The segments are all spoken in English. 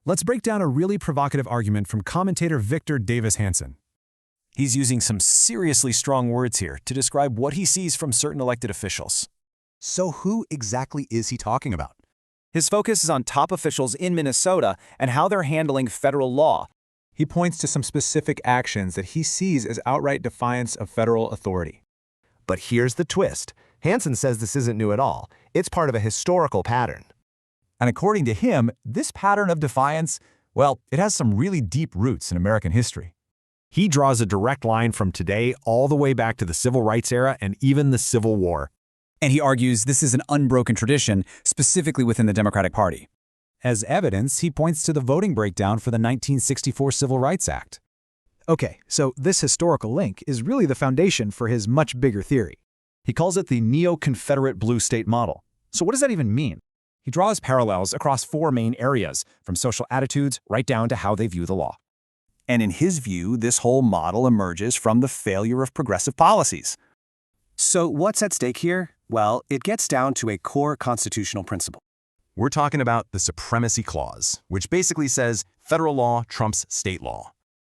Let's break down a really provocative argument from commentator Victor Davis Hanson. He's using some seriously strong words here to describe what he sees from certain elected officials. So who exactly is he talking about? His focus is on top officials in Minnesota and how they're handling federal law. He points to some specific actions that he sees as outright defiance of federal authority. But here's the twist. Hanson says this isn't new at all. It's part of a historical pattern. And according to him, this pattern of defiance, well, it has some really deep roots in American history. He draws a direct line from today all the way back to the Civil Rights era and even the Civil War. And he argues this is an unbroken tradition, specifically within the Democratic Party. As evidence, he points to the voting breakdown for the 1964 Civil Rights Act. Okay, so this historical link is really the foundation for his much bigger theory. He calls it the Neo-Confederate blue state model. So what does that even mean? He draws parallels across four main areas, from social attitudes right down to how they view the law. And in his view, this whole model emerges from the failure of progressive policies. So what's at stake here? Well, it gets down to a core constitutional principle. We're talking about the Supremacy Clause, which basically says federal law trumps state law.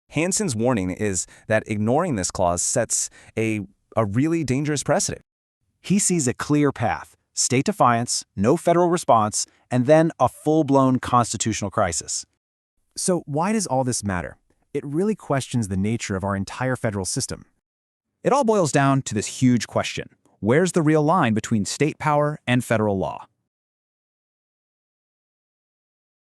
Hanson's warning is that ignoring this clause sets a really dangerous precedent. He sees a clear path: state defiance, no federal response, and then a full-blown constitutional crisis. So why does all this matter? It really questions the nature of our entire federal system. It all boils down to this huge question: where's the real line between state power and federal law?